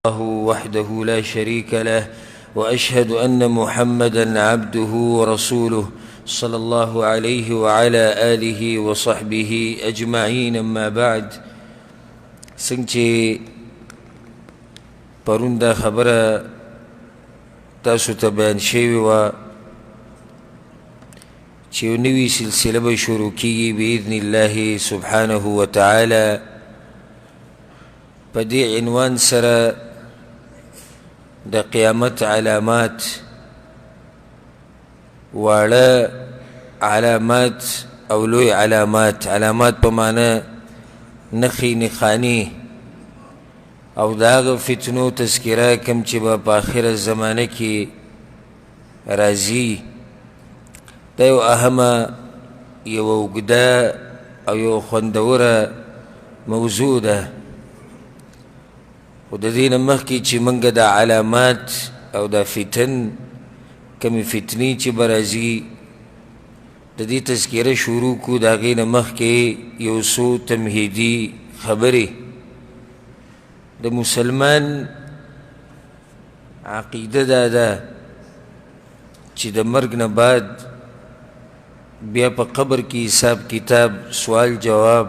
الله وحده لا شريك له وأشهد أن محمدا عبده ورسوله صلى الله عليه وعلى آله وصحبه أجمعين. أما بعد، څنګه پرون دا خبره تاسو ته بیان شوې وه چې یو نوې سلسله به شروع کیږي بإذن الله سبحانه وتعالى په دې عنوان سره د قیامت علامات، واړه علامات او لوی علامات. علامات په معنی نښې نښانې او د هغه فتنو تذکره کوم چې به په آخره زمانه کې راځي. دا یو اهمه، یو اوږده او یو خوندوره موضوع ده. خو د دې نه مخکې چې موږ د علامات او د فتن کومې فتنې چې به راځي د دې تذکره شروع کړو، د هغې نه مخکې یو څو تمهیدي خبرې. د مسلمان عقیده دا ده چې د مرګ نه بعد بیا په قبر کې حساب کتاب، سوال جواب،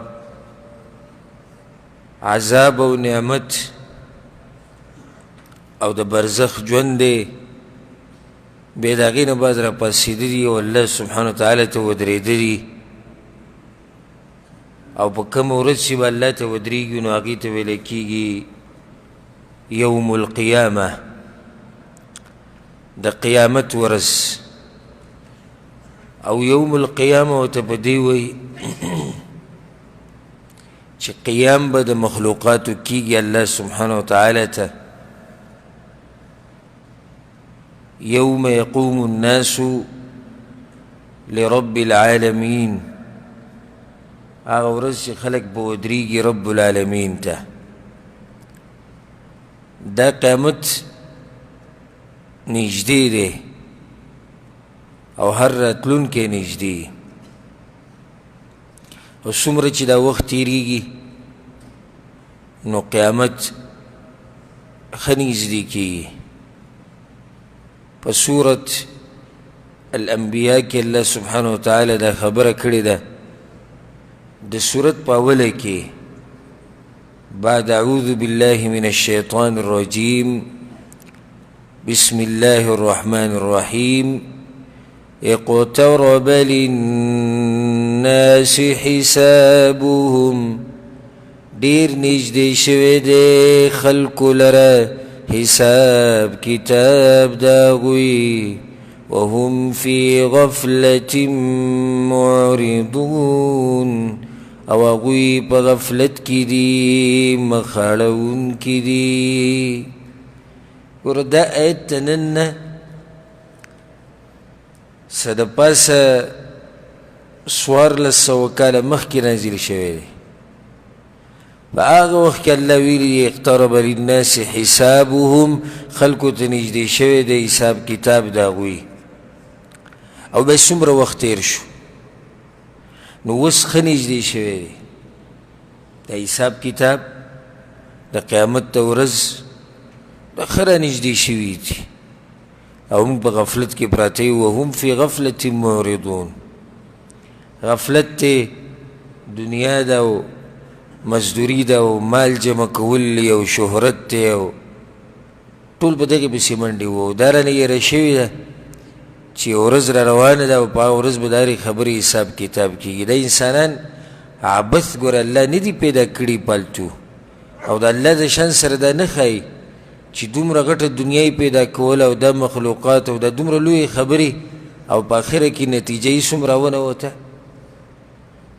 عذاب او نعمت او د برزخ ژوند دی. بیا د هغې نه بعد راپاڅېدلي او الله سبحانه وتعالی ته ودرېدلي او په کومه ورځ چې به الله ته ودرېږي نو هغې ته ویلی کېږي یوم القیامه، د قیامت ورځ. او یوم القیامه ورته په دې وایي چې قیام به د مخلوقاتو کېږي الله سبحانه وتعالی ته. یوم یقوم الناس لرب العالمین، هغه ورځ چې خلک به ودرېږي رب العالمین ته. دا قیامت نږدې دی او هر راتلونکی نږدې. او څومره چې دا وخت تېرېږي نو قیامت ښه نږدې کېږي. په سورة الانبیاء کې الله سبحانه وتعالی دا خبره کړې ده د سورت په اوله کې بعد اعوذ بالله من الشیطان الرجیم بسم الله الرحمن الرحیم اقترب للناس حسابهم، ډیر نږدې شوی دی خلکو لره حساب کتاب داغوی، وهم فی غفلة معرضون، او هغوی په غفلت کې دي، مخاړونکي دي. ګوره دا آیت ته نن څه د پاسه 1400 کاله مخکې نازل شوی دی. په هغه وخت کې الله ویلي اقترب للناس حسابهم، خلکو ته نږدې شوی دی حساب کتاب د هغوی. او بیا څومره وخت تېر شو نو اوس ښه نږدې شوی دی د حساب کتاب، د قیامت ته ورځ د ښه رانږدې شوي دي او موږ په غفلت کې پراته یو. وهم فی غفلة معرضون، غفلت ته دنیا ده او مزدوري ده او مال جمع کول او شهرت دی او ټول په دغې پسې منډې وو. دا رانه یېره شوې ده چې ورځ را روانه ده او په هغه ورځ به د هرې خبرې حساب کتاب کېږي. دا انسانان عبث ګوره الله نه دي پیدا کړي پالتو، او د الله د شان سره دا نه ښایي چې دومره غټه دنیا یې پیدا کول او دا مخلوقات او دا دومره لویې خبرې او په آخره کې نتیجه یې څومره ونوته.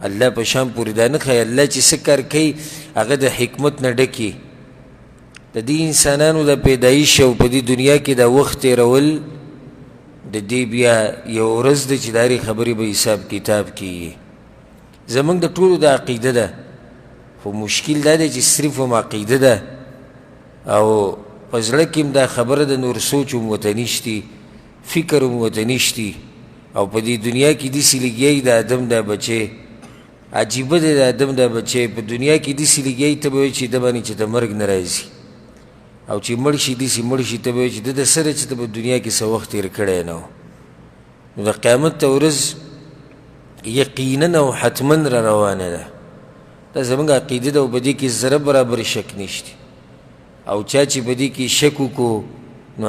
الله په شان پورې دا نه ښایي. الله چې څه کار کوي هغه د حکمت نه ډکي. د دې انسانانو د پیدایش او په دې دنیا کې د وخت تېرول د دې بیا یو ورځ ده چې د هرې خبرې به حساب کتاب کېږي. زموږ د ټولو د عقیده ده، خو مشکل دا دی چې صرف هم عقیده ده او په زړه کې هم دا خبره د نور سوچ هم ورته نشتي، فکر هم ورته نشتي. او په دې دنیا کې داسې لګیایي د آدم دا بچی عجیبه دی د آدم دا بچی په دنیا کې داسې لګیایي ته به وایي چې د باندې چې د مرګ نه راځي او چې مړ شي داسې مړ شي ته به وایي چې ده د سره چې ته په دنیا کې څه وخت تېر کړی نه و نو د قیامت ته ورځ یقینا او حتما را روانه ده دا زموږ عقیده ده او په دې کې ذره برابر شک نشته او چا چې په دې کې شک وکړو نو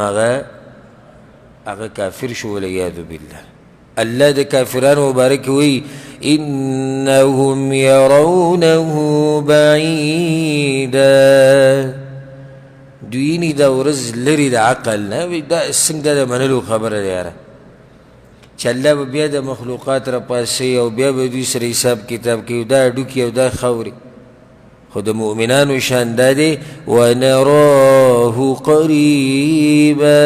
هغه کافر شو والعیاذ بالله الله د کافرانو مبارک وی انهم يرونه بعیدا دوی نی دا ورځ لرې د عقل نه دا څنګه د منلو خبره ده یاره چې الله به بیا د مخلوقات راپاسوي او بیا به دوی سره حساب کتاب کوي دا هډوکي او دا خاورې خو د مؤمنانو شان دا دی ونراه قریبا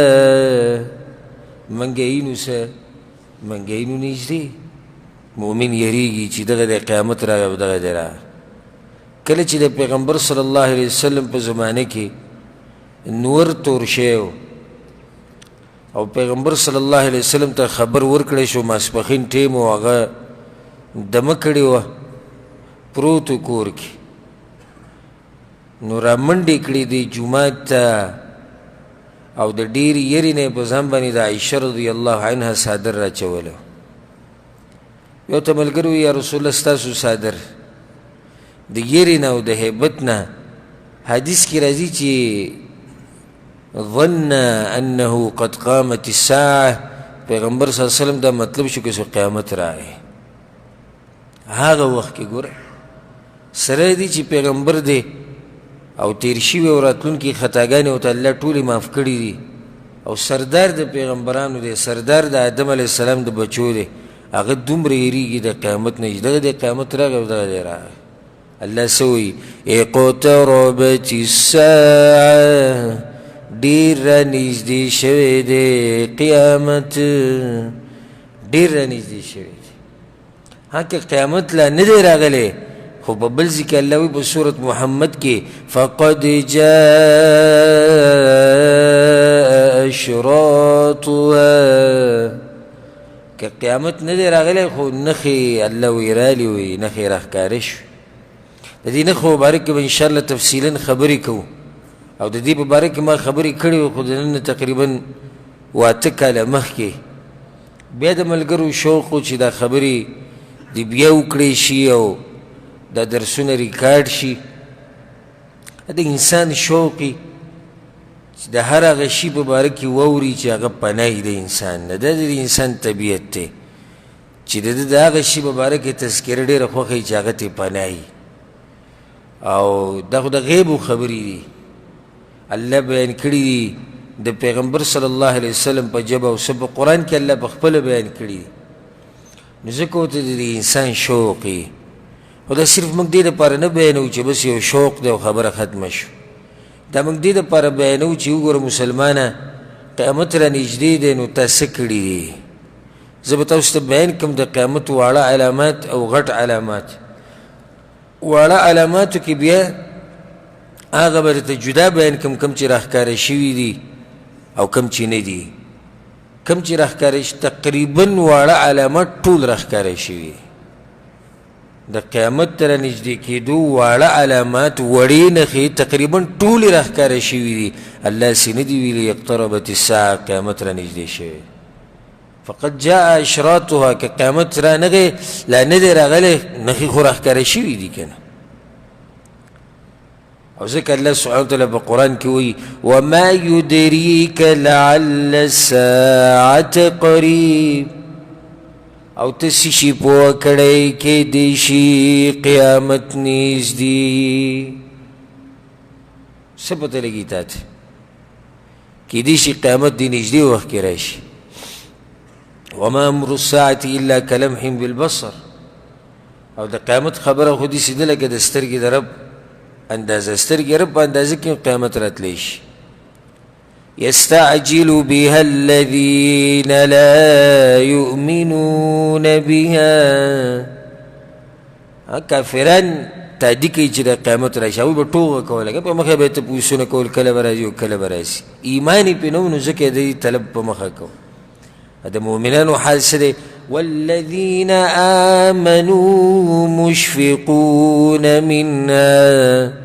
منګینو څه منګینو نږدې مؤمن یریږي چې دغه د قیامت راغی او دغه دی راغی کله چې د پیغمبر صلی الله علیه وسلم په زمانه کې نور تور شوی او پیغمبر صلی الله علیه وسلم ته خبر ورکړی شو ماسپښین ټیم و هغه دمه کړې وه پروت و کور کې نو رامنډې کړې دی جومات ته او د ډېرې یرې نه یې په ځان باندې د عایشه رضی الله عنها صادر راچولی یو ته ملګري وي یا رسول الله ستاسو صادر د یرې نه او د هیبت نه حدیث کې راځي چې ظن انه قد قامت الساعه پیغمبر صلی الله علیه وسلم دا مطلب شو چې قیامت راغی هغه وخت کې ګوره سره دی چې پیغمبر دی او تیر شوي او راتلونکي خطاګانې ورته الله ټولې معاف کړي دي او سردار د پیغمبرانو دی سردار د آدم علیه السلام د بچو دی هغه دومره یریږي د قیامت نه چې دغه د قیامت راغی او دغه دی راغی الله څه وایي اقتربت الساعه ډېر رانږدې شوی دی قیامت ډېر رانږدې شوی دی که قیامت لا نه دی راغلی خو په بل ځای کې الله وایي په سورت محمد کې فقد جاء اشراطها که قیامت نه دی راغلی خو نښې الله وایي رالی وایي نښې راښکاره شوې د دې نښو مبارک کې به انشاءالله تفصیلا خبرې کوو او د دې په باره کې ما خبرې کړې وې خو د نن تقریبا 8 کاله مخکې بیا د ملګرو شوق و چې دا خبرې د بیا وکړې شي او دا درسونه ریکارډ شي د انسان شوقي چې د هر هغه شي په باره کې واوري چې هغه پناه د انسان نه دا د انسان طبیعت دی چې د هغه شي په باره کې تذکره ډېره خوښوي چې هغه ترې پناه او دا خو د غیبو خبرې دي الله بیان کړي دي د پیغمبر صلی الله علیه وسلم په ژبه او په قرآن کې الله په خپله بیان کړي دي نو ځکه ورته د انسان شوق یي خو دا صرف موږ دې دپاره نه بیانوو چې بس یو شوق دی او خبره ختمه شو دا موږ دې دپاره بیانوو چې وګوره مسلمانه قیامت را نږدې دی نو تا څه کړي دي زه به تاسو ته بیان کړم د قیامت واړه علامات او غټ علامات واړه علاماتو کې بیا هغه به درته جدا بیان کړم کوم چې راښکاره شوي دي او کوم چې نه دي کوم چې راښکاره تقریبا واړه علامات ټول راښکاره شوي د قیامت ته رانږدې کېدو واړه علامات وړې نښې تقریبا ټولې راښکاره شوي دي الله هسې نه دي ویلي اقتربت الساعه قیامت رانږدې شوی فقد جاء اشراطها که قیامت رانغی لا نه دی راغلی نښې خو راښکاره شوي دي که نه او ځکه الله سبحانه وتعالی په قرآن کې وایي وما یدریک لعل الساعة قریب او ته څه شي پوه کړی کیدی شي قیامت نږدې څه پته لګي تا ته کیدی شي قیامت دې نږدې وخت کې راشي وما امر الساعة الا كلمح بالبصر او د قیامت خبره خو داسې ده لکه د سترګې د رب اندازه سترګې رب په اندازه کې قیامت راتلی شي يستعجل بها الذين لا يؤمنون بها کافران تعدی کوي چې د قیامت راشي هغوی به ټوغه کوله که په مخه به یې تپوسونه کول کله به راځي او کله به راشي ایمان یې پرې نه و نو ځکه یې د دې طلب په مخه کو د مؤمنانو حال څه دی والذین آمنوا مشفقون منها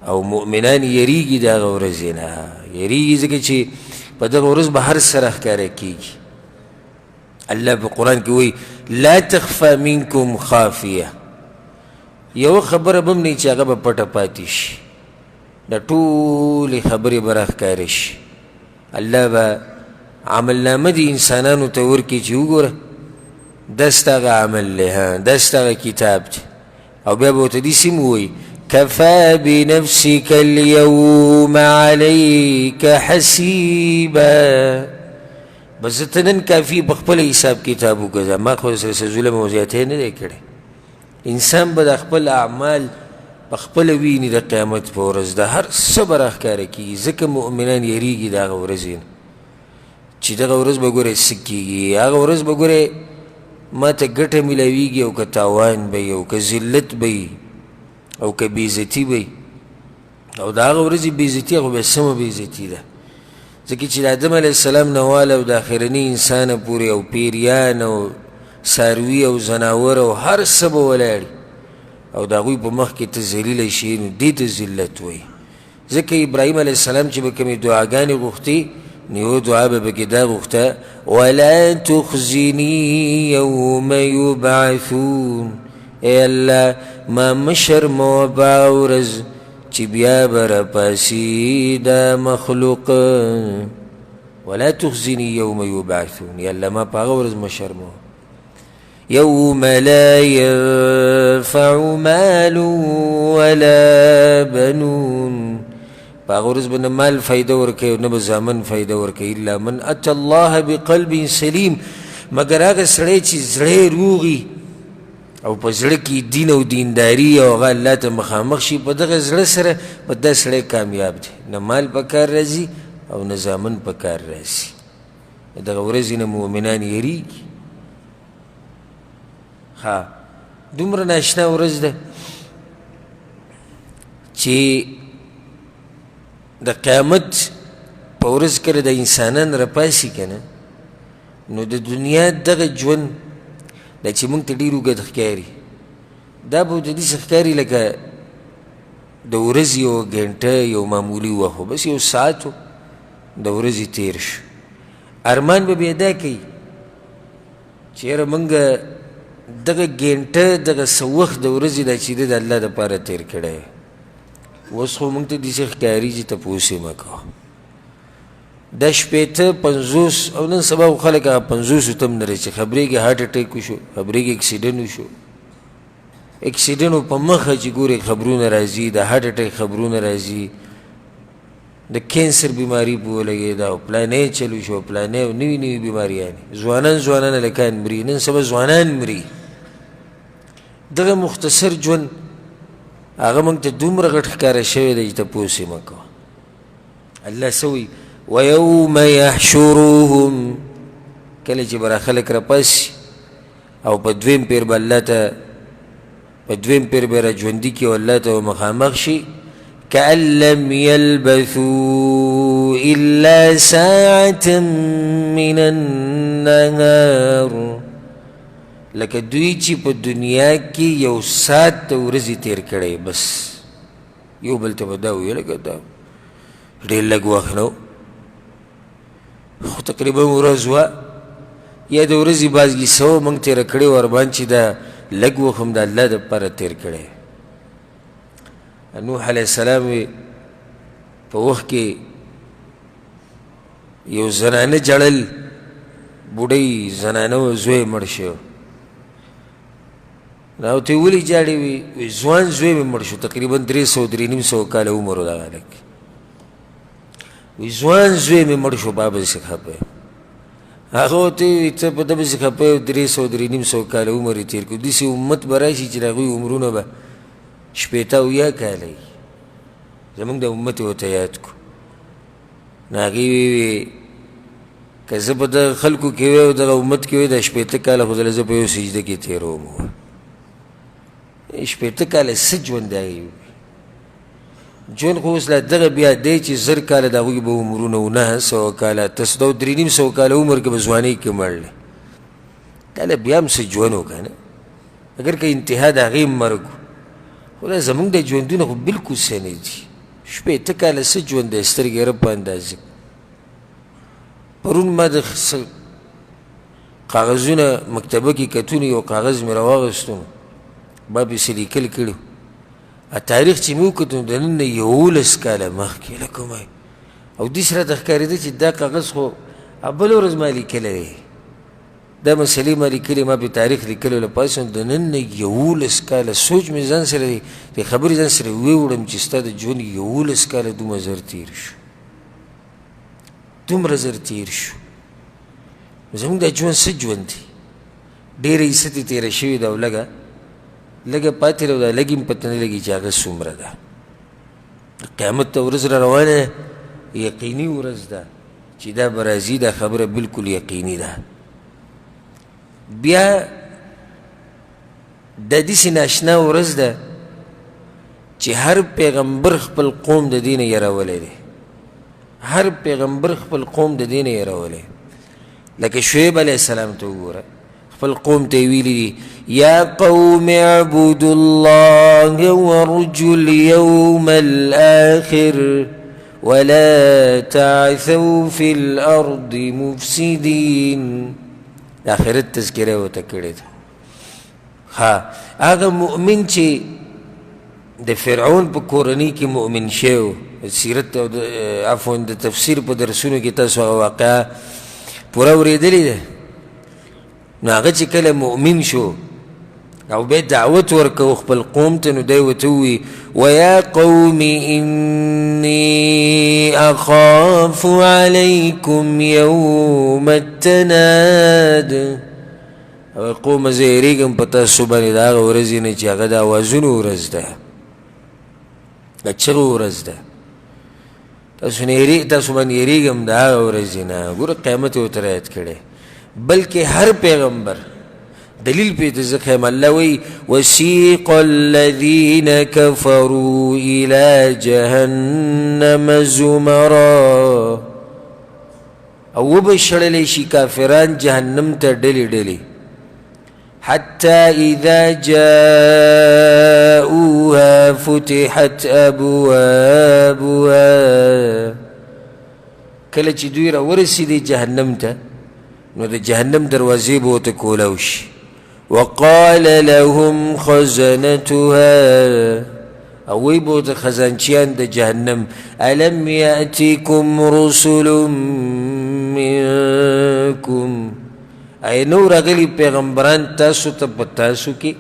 او مؤمنان یریږي د هغه ورځې نه یریږي ځکه چې په دغه ورځ به هر سره ښکاره کېږي الله په قرآن کې وایي لا تخفى منکم خافیه یو خبره به هم نه چې هغه به پټه پاتې شي د ټولې خبرې به راښکاره شي الله به عملنامه د انسانانو ته ورکړي چې وګوره دا ستا هغه عمل دی دا ستا هغه کتاب دی او بیا به ورته داسې هم ووایي كفى بنفسك اليوم عليك حسيبا بس ته نن کافي په خپل حساب کتاب وکړه ما خو سره څه ظلم او زیاتی نه دی کړی انسان به د خپل اعمال په خپله ویني د قیامت په ورځ د هر څه به راښکاره کېږي ځکه مؤمنان یریږي د هغه ورځې نه چې دغه ورځ به ګورې څه کېږي هغه ورځ به ګورې ما ته ګټه میلاویږي او که تاوان به وي او که ذلت به وي او که بېعزتي به وي او د هغه ورځې بېعزتي خو بیا سمه بېعزتي ده ځکه چې د آدم علیه السلام نه واله او د آخرني انسانه پورې او پیریان او څاروي او زناور او هر څه به ولاړي او د هغوی په مخ کې ته ذلیله شي نو دې ته ذلت وایي ځکه ابراهیم علیه السلام چې به کومې دعاګانې غوښتې نو یو دعا به پکې دا غوښته ولا تخزني یوم یبعثون ای الله ما مشرموه په هغه ورځ چې بیا به راپاسي دا مخلوق ولا تخزني یوم یبعثون یا الله ما په هغه ورځ مشرموه یوم لا ينفع مال ولا بنون په هغه ورځ به نه مال فایده ورکوي او نه به زامن فایده ورکوي الا من اتى الله بقلب سلیم مګر هغه سړی چې زړی روغي او په زړه کې دین او دینداري او هغه الله ته مخامخ شي په دغه زړه سره په دا سړی کامیاب دی نه مال په کار راځي او نه زامن په کار راځي دغه ورځې نه مؤمنان یریږي ها دومره ناشنا ورځ ده چې د قیامت په ورځ کله د انسانان راپاسي که نه نو د دنیا دغه ژوند دا چې موږ ته ډېر اوږد ښکاري دا به ورته داسې ښکاري لکه د ورځې یوه ګنټه یو معمولي وخت و بس یو ساعت و د ورځې تېر شو ارمان به بیا دا کوي چې یاره موږ دغه ګنټه دغه څه وخت د ورځې دا چې دی د الله دپاره تېر کړی اوس خو موږ ته داسې ښکاري چې تپوس یې مه کوه دا شپېته پنځوس او نن سبا خو خلک هغه پنځوسو ته هم نه رسي خبرېږي هارټ اټیک وشو خبرېږي اکسیډنټ وشو اکسیډنټ په مخه چې ګورې خبرونه راځي د هارټ اټیک خبرونه راځي د کینسر بیماري په ولګېده او پلانې چلو شو پلانې او نوي نوي بیماریانې ځوانان هلکان مري نن سبا ځوانان مري دغه مختصر ژوند هغه موږ ته دومره غټ ښکاره شوی دی چې تپوس یې مه کوه الله څه وایي ويوم يحشرهم کله چې به را خلک راپاسي او په دویم پیر به الله ته په دویم پیر به را ژوندي کړي او الله ته مخامخ شي كأن لم يلبثوا إلا ساعة من النهار لکه دوی چې په دنیا کې یو ساعت د ورځې تېر کړی بس یو بل ته به دا وویل لکه دا ډېر لږ وخت نه خو تقریبا ورځ وه یا د ورځې بعض کیسه و موږ تېره کړې وه ورباندې چې دا لږ وخت هم د الله دپاره تېر کړی نوح علیه السلام په وخت کې یو زنانه جړل بوډۍ زنانه و زوی مړ شو نو ته ولې جاړې وي ځوان زوی مې مړ شو تقریبا 300 کاله عمر و دغه هلک وی ځوان زوی مې مړ شو بابا داسې خفه یم هغه ورته وي ته په ده پسې خفه یې 300 کاله عمر یې تېر کړو داسې امت به راشي چې د هغوی عمرونه به 80 کاله وي زموږ د امت یې ورته یاد کړو نو هغې وی که زه په دغه خلکو کې وی او دغه امت کې وی دا 80 کاله خو زه په یو سجده کې تېروم 80 کاله څه ژوند دی ژوند خو اوس لا دغه بیا دی چې 1000 کاله د هغوی به عمرونه و 900 کاله تاسو د 300 کاله عمر کې به ځوانۍ کې مړلی کله بیا هم څه ژوند و که نه اگر که انتها د هغې مرګ و خو دا زموږ د ژوندونه خو بلکل څه نه دي شپېته کاله څه ژوند دی سترګې رب په اندازې پرون ما د کاغذونه مکتبه کې کتون یو کاغذ مې راواغېستو ما پسې لیکل کړي تاریخ چې مې وکتو د نن نه 11 کاله مخکې لکه ما او داسې راته ښکارېده چې دا کاغذ خو بله ورځ ما لیکلی دی دا مسلې ما لیکلې ما پې تاریخ لیکلی لپاسې د نن نه 11 کاله سوچ مې ځان سره دی د خبرې ځان سره ووړم چې ستا د ژوند 11 کاله دومره زر تېر شو دومره زر تېر شو زموږ دا ژوند څه ژوند دی ډېره عیسه تې تېره شوې ده او لږه پاتې ده او دا لږ هم پته نه لګي چې هغه څومره ده د قیامت ته ورځ را روانه ده یقیني ورځ ده چې دا به راځي دا خبره بلکل یقیني ده بیا د داسې ناشنا ورځ ده چې هر پیغمبر خپل قوم د دې نه یرولی دی هر پیغمبر خپل قوم د دې نه یرولی لکه شعیب علیه السلام ته وګوره خپل قوم ته یې ویلي دي یا قوم اعبدوا الله وارجوا اليوم الآخر ولا تعثوا في الأرض مفسدين د آخرت تذکره ورته کړې ده ها هغه مؤمن چې د فرعون په کورنۍ کې مؤمن شوی سیرت او عفوا د تفسیر په درسونو کې تاسو هغه واقعه پوره اورېدلې ده نو هغه چې کله مؤمن شو او بیا دعوت ورکو خپل قوم ته نو دی ورته ووایي ویا قوم انی اخاف علیکم یوم التناد او قوم زه یېرېږم په تاسو باندې د هغه ورځې نه چې هغه د اوازونو ورځ ده د چغو ورځ ده تاسو باندې یېرېږم د هغه ورځې نه ګوره قیامت یې ورته رعایت کړی بلکې هر پیغمبر دلیل پې ته زه ښیم الله وایي وسیق الذین کفروا الی جهنم زمرا او وبه شړلی شي کافران جهنم ته ډلې ډلې حتى إذا جاءوها فتحت أبوابها کله چې دوی راورسېدې جهنم ته نو د جهنم دروازې به ورته کولاو شي وقال لهم خزنتها او وی به ورته خزانچیان د جهنم الم یأتکم رسل منکم ای نو راغلي پیغمبران تاسو ته په تاسو کې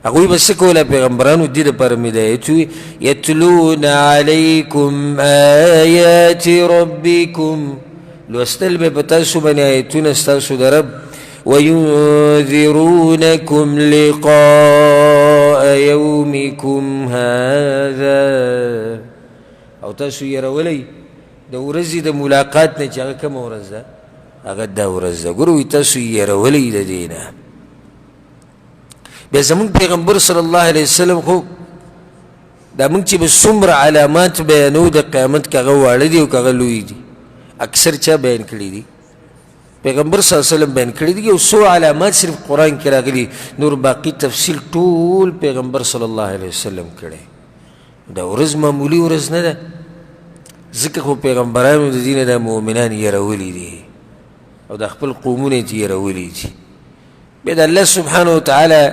هغوی به څه کوله پیغمبرانو دې دپاره مې د ایت وي یتلون علیکم آیات ربکم لوستل به په تاسو باندې آیتونه ستاسو د رب وینذرونکم لقاء یومکم هذا او تاسو یېرولی د ورځې د ملاقات نه چې هغه کومه ورځ ده هغه دا ورځ ده ګوره وایي تاسو یېرولی د دې نه بیا زمونږ پیغمبر صلی الله علیه وسلم خو دا مونږ چې به څومره علامات بیانو د قیامت که هغه واړه دي او که هغه لوی دي اکثر چا بیان کړي دي پیغمبر صلی الله علیه وسلم بیان کړي دي یو څو علامات صرف قرآن کې راغلي نور باقي تفصیل ټول پیغمبر صلی الله علیه وسلم کړی دا ورځ معمولي ورځ نه ده ځکه خو پیغمبرانو د دې نه دا مؤمنان یېرولی دي او د خپل قومونه یې یېرولی دي بیا د الله سبحانه وتعالی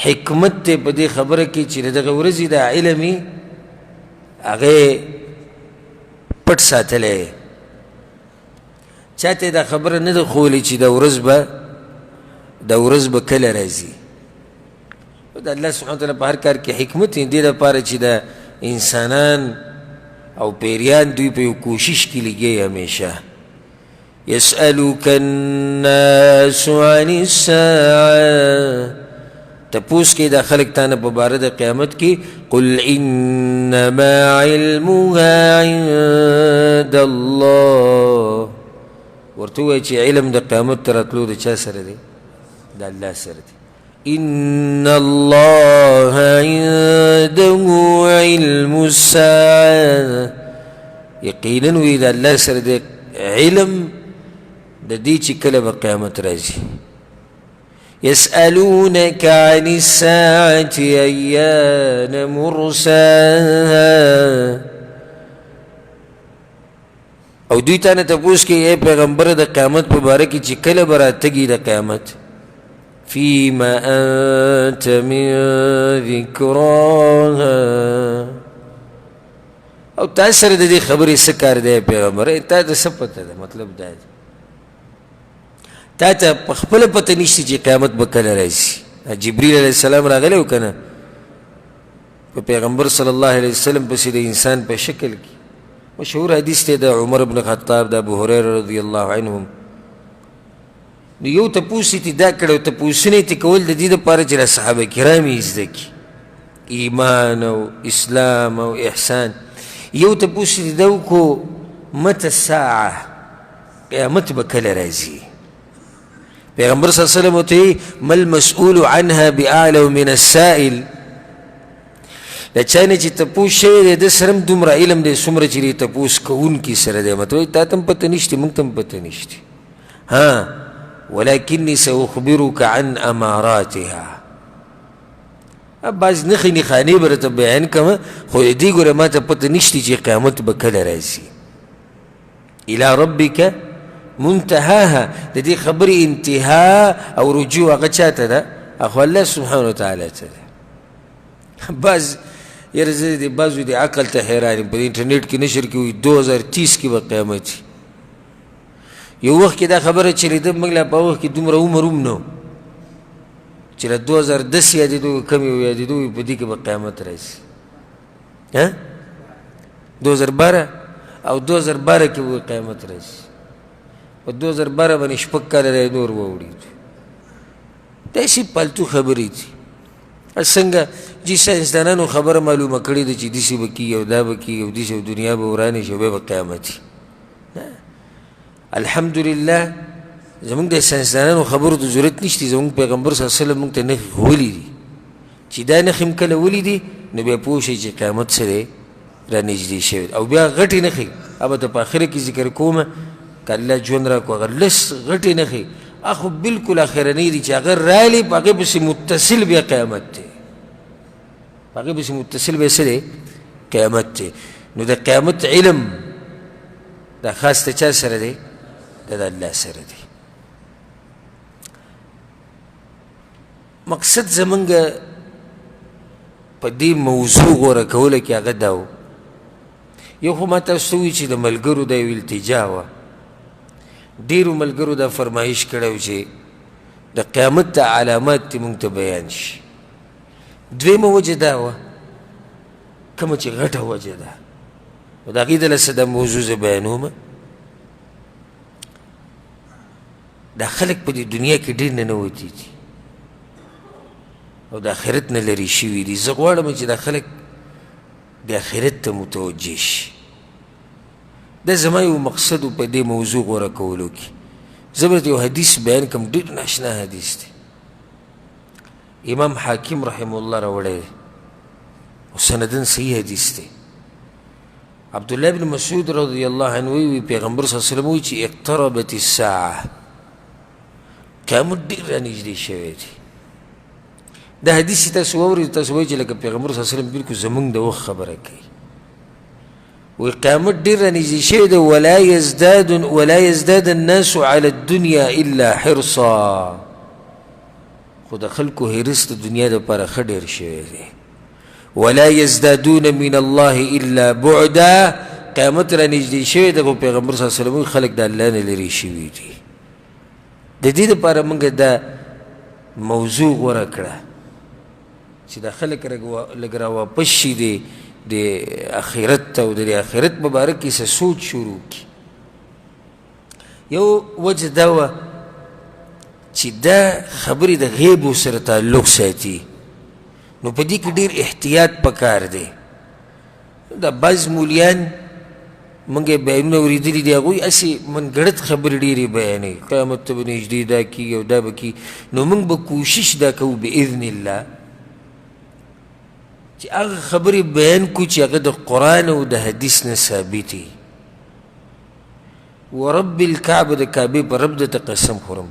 حکمت دی په دې خبره کې چې د دغه ورځې دا علم یې هغه پټ ساتلی چا ته دا خبره نه ده ښوولې چې دا ورځ به کله راځي د الله سبحانه وتعالی په هر کار کې حکمت یې دې دپاره چې د انسانان او پیریان دوی په یو کوشش کې لګي همیشه یسألک الناس عن الساعة تپوس کې دا خلق تانه په باره د قیامت کې قل انما علمها عند الله ورته ووایه چې علم د قیامت ته راتلو د چا سره دی د الله سره دی ان الله عنده علم الساعة یقینا وی د الله سره دی علم د دې چې کله به قیامت راځي يسألونك عن الساعة أيان مرساها او دوی تانه تپوس کی اے پیغمبر د قیامت په باره کې چې کله به راتګي د قیامت فيما أنت من ذكراها او تا سره د دې خبرې څه کار دی پیغمبر تا ته څه پته ده مطلب دا دی تا ته په خپله پته نشته چې قیامت به کله راځي جبریل علیه السلام راغلی و که نه په پیغمبر صلی الله علیه وسلم پسې د انسان په شکل کې مشهور حدیث دی د عمر بن خطاب د ابو هريره رضی الله عنهم نو یو تپوس یې دا کړی او تپوسونه یې کول د دې دپاره چې د صحابه کرام یې زده کړي ایمان او اسلام او احسان یو تپوس یې دا وکړو متى الساعه قیامت به کله راځي پیغمبر صلی الله علیه وسلم ورته ما المسؤول عنها باعلم من السائل د چا نه چې تپوس شوی دی د سره هم دومره علم دی څومره چې د تپوس کوونکي سره دی مته وایي تا ته هم پته نشته موږ ته هم پته نشته ها ولكني سأخبرك عن أماراتها بعض نښې نښانې به راته بیان کړم خو د دې ګوره ما ته پته نشته چې قیامت به کله راځي الى ربك منتهاها د دې خبرې انتها او رجوع هغه چا ته ده اخو الله سبحانه وتعالی ته ده بعض یاره زه د بعضو د عقل ته حیران یم په انټرنیټ کې نشر کې وایي 2030 کې به قیامت وي یو وخت کې دا خبره چلېده موږ لا په وخت کې دومره عمر هم نه چې له 2010 یادېدو کم یو یادېدو په دې کې به قیامت راځي 2012 او 2012 کې به قیامت راځي په 2012 باندې شپږ کاله رای نور واوړي داسې پالتو خبرې دي څنګه چې ساینسدانانو خبره معلومه کړې ده چې داسې به کېږي او دا به کېږي او داسې دنیا به ورانې شي او بیا به قیامت وي الحمدلله زمونږ د ساینسدانانو خبرو ته ضرورت نشته زمونږ پیغمبر صلی الله علیه وسلم مونږ ته نښې ښوولي دي چې دا نښې هم کله ولیدي نو بیا پوه شئ چې قیامت څه دی رانږدې شوی او بیا غټې نښې هغه ته په آخره کې ذکر کومه که الله ژوند راکړو هغه لس غټې نښې هغه بلکل اخرنۍ دي چې هغه رالي په هغې پسې متصل بیا قیامت دی په هغې پسې متصل بیا څه دی قیامت دی نو د قیامت علم دا خاص د چا سره دی دا د الله سره دی مقصد زمونږ په دې موضوع غوره کوله کې هغه دا و یو خو ما تاسو ته ووایي چې د ملګرو دا یو التجا وه ډېرو ملګرو دا فرمایش کړی و چې د قیامت ته علامات دې مونږ ته بیان شي دویمه وجه دا وه کومه چې غټه وجه ده نو د هغې دله څه دا موضوع زه بیانومه دا خلک په دې دنیا کې ډېر ننوتي دي او د آخرت نه لرې شوي دي زه غواړم چې دا خلک د آخرت ته متوجه شي دا زما یو مقصد و په دې موضوع غوره کولو کې زه به یو حدیث بیان کړم ډېر ناشنا حدیث دی امام حاکم رحمه الله راوړی دی او سندن صحیح حدیث دی عبدالله بن مسعود رضی الله عنه وی پیغمبر صلی الله علیه وسلم وی چې اقتربت الساعه قیامت ډېر رانږدې شوی دی دا حدیث چې تاسو واورئ تاسو وایئ چې لکه پیغمبر صلی الله علیه وسلم بلکل زمونږ د وخت خبره کوي وی قیامت ډېر رانږدې شوی دی ولا یزداد الناس على الدنیا الا حرصا خو د خلکو حرص د دنیا دپاره ښه ډېر شوی دی ولا یزدادون من الله الا بعدا قیامت رانږدې شوی دی خو پیغمبر صلی الله علیه وسلم خلک د الله نه لرې شوي دي د دې دپاره موږ دا موضوع غوره کړه چې دا خلک لږ راواپس شي د آخرت ته او د آخرت مبارک کې څه سوچ شروع کړي یو وجه دا وه چې دا خبرې د غیبو سره تعلق ساتي نو په دې کې ډېر احتیاط پکار دی دا بعض مولیان موږ یې بیانونه اورېدلي دي هغوی هسې منګړت خبرې ډېرې بیانوي قیامت ته به نږدې دا کېږي او دا به کېږي نو موږ به کوشش دا کوو باذن الله چې هغه خبرې بیان کړو چې هغه د قرآن او د حدیث نه ثابتې ورب الکعبه د کعبې په رب درته قسم خورم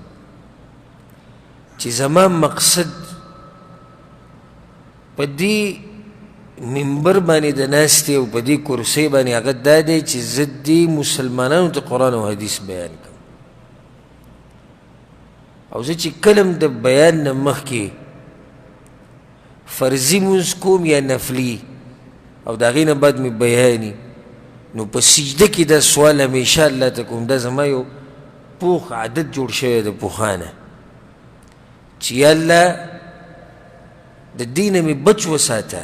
چې زما مقصد په دې منبر باندې د ناستې او په دې کرسۍ باندې هغه دا دی چې زه دې مسلمانانو ته قرآن او حدیث بیان کړم او زه چې کله د بیان نه مخکې فرضي مونځ کوم یا نفلي او د هغې نه بعد مې بیاني نو په سجده کې دا سوال همیشه الله ته کوم دا زما یو پوخ عادت جوړ شوی د پوخانه چې یا الله د دې نه مې بچ وساته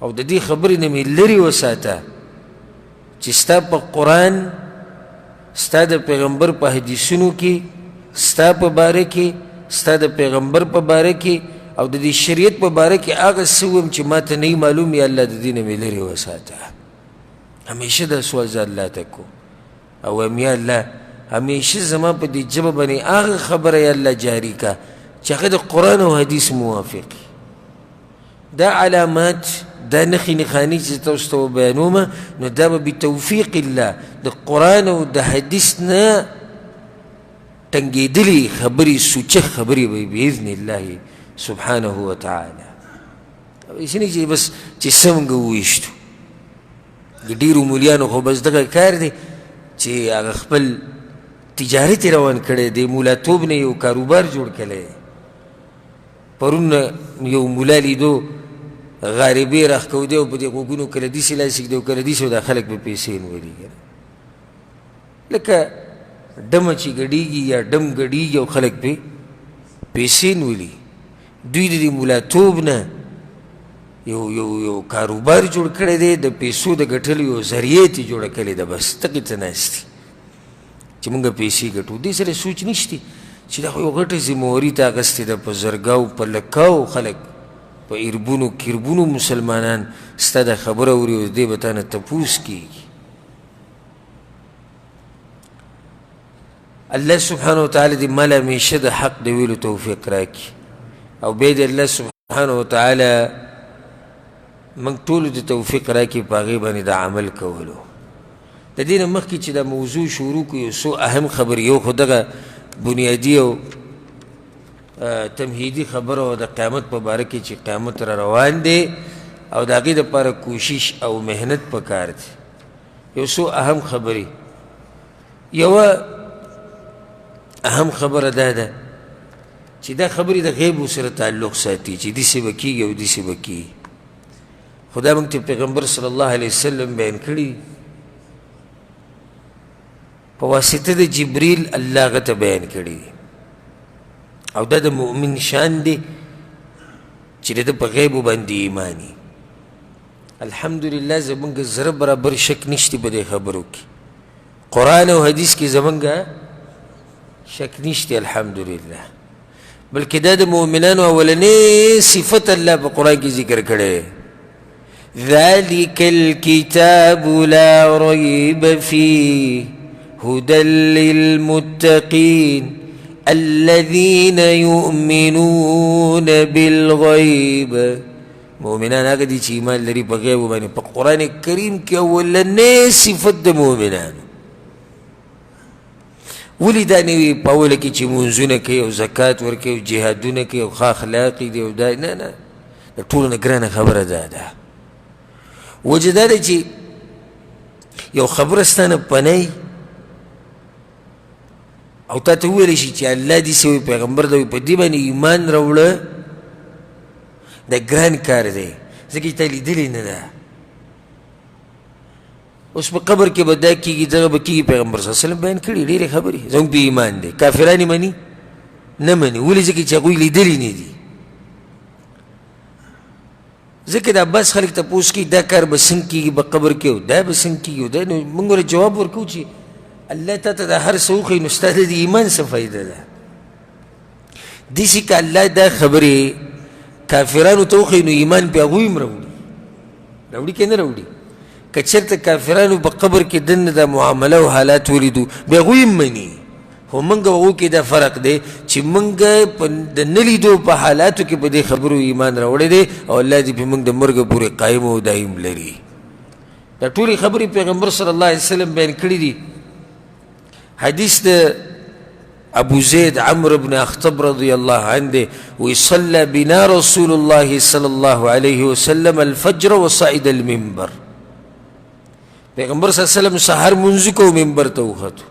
او د دې خبرې نه مې لرې وساته چې ستا په قرآن ستا د پیغمبر په حدیثونو کې ستا په باره کې ستا د پیغمبر په باره کې او د دې شریعت په باره کې هغه څه ویم چې ما ته نه معلوم یا الله د دې نه مې لرې وساته همیشه دا سوال زه الله ته کوم او وایم یا الله همیشه زما په دې ژبه باندې هغه خبره یا الله جاري کا چې هغه د قرآن او حدیث موافق دا علامات دا نخې نښانې چې تاسو ته وبیانومه نو دا به بتوفیق الله د قرآن او د حدیث نه تنګېدلې خبرې سوچه خبرې به باذن الله سبحانه وتعالی داسې نه چې بس چې څنګه وویشتو د ډېرو مولیانو خو بس دغه کار دی چې هغه خپل تجارت روان کړی دی مولاتوب نه یو کاروبار جوړ کړی پرون یو مولا لیدو غاربې راښکودی او په دې غوږونو کله داسې لاس ږدي او کله داسې او دا خلک به پیسې نولي لکه ډمه چې ګډېږي یا ډم ګډېږي او خلک پې پیسې نولي دوی د دې مولاتوب نه یو کاروبار جوړ کړی دی د پیسو د ګټلو یو ذریعه ترې جوړه کړې ده بس تقې ته ناست دي چې موږ پیسې ګټو دې سره سوچ نشته چې دا خو یو غټه ذمهواري ته اخیستې ده په زرګاو په لکاو خلک په اربونو کربونو مسلمانان ستا دا خبره اوري او دې به تا نه تپوس کېږي الله سبحانه وتعالی دې ما له همیشه د حق د ویلو توفیق راکړي او بیا دې الله سبحانه وتعالی موږ ټولو ته توفیق راکړي په هغې باندې د عمل کولو د دې نه مخکې چې دا موضوع شروع کړو یو څو اهم خبرې یو خو دغه بنیادي او تمهیدي خبره او د قیامت په باره کې چې قیامت را روان دی او د هغې دپاره کوشش او محنت پکار دی یو څو اهم خبرې یوه اهم خبره دا ده چې دا خبرې د غیبو سره تعلق ساتي چې داسې به کېږي او داسې به کېږي خو دا موږ ته پیغمبر صلی الله علیه وسلم بیان کړي په واسطه د جبریل الله هغه ته بیان کړي او دا د مؤمن شان دی چې د ده په غیبو باندې ایماني الحمدلله زمونږ زره برابر شک نشته په دې خبرو کې قرآن او حدیث کې زمونږ شک نشته الحمدلله بلکې دا د مؤمنانو اولنۍ صفت الله په قرآن کې ذکر کړی ذلك الكتاب لا ريب فيه هدى للمتقين الذين يؤمنون بالغيب مؤمنان هغه دي چې ایمان لري په غیب باندې په قرآن کریم کې اولنۍ صفت د مؤمنانو ولې دا نه وي په اوله کې چې مونځونه کوي او زکات ورکوي او جهادونه کوي او ښه اخلاقي دي او دا نه د ټولو نه ګرانه خبره دا ده وجه دا ده چې یو خبره ستا نه پنی او تا ته وویلی شي چې الله داسې وایي پیغمبر دا وایي په دې باندې ایمان راوړه دا ګران کار دی ځکه چې تا لیدلې نه ده اوس په قبر کې به دا کېږي دغه به کېږي پیغمبر صلی الله علیه وسلم بیان کړي ډېرې خبرې زموږ په ایمان دی کافران یې مني نه مني ولې ځکه چې هغوی لیدلي نه دي ځکه دا بس خلک تپوس کوي دا کار به څنګه کېږي په قبر کې او دا به څنګه کېږي او دا نو موږ ورته جواب ورکوو چې الله تا ته دا هر څه وښیي نو ستا د ایمان څه فایده ده داسې که الله دا خبرې کافرانو ته وښیي نو ایمان پې هغوی هم راوړي که نه راوړي که چېرته کافرانو په قبر کې دننه دا معامله او حالات ولیدو بیا هغوی هم مني خو موږ او هغو کې دا فرق دی چې موږ د نه لیدو په حالاتو کې په دې خبرو ایمان راوړی دی او الله دې پې موږ د مرګه پورې قایم او دایم لري دا ټولې خبرې پیغمبر صلی الله علیه وسلم بیان کړي دي حدیث د ابو زید عمرو بن اخطب رضی الله عنه دے وصلى بنا رسول الله صلی الله علیه وسلم الفجر وصعد المنبر. پیغمبر صلی اللہ علیہ وسلم سحر منځ کو منبر ته وختو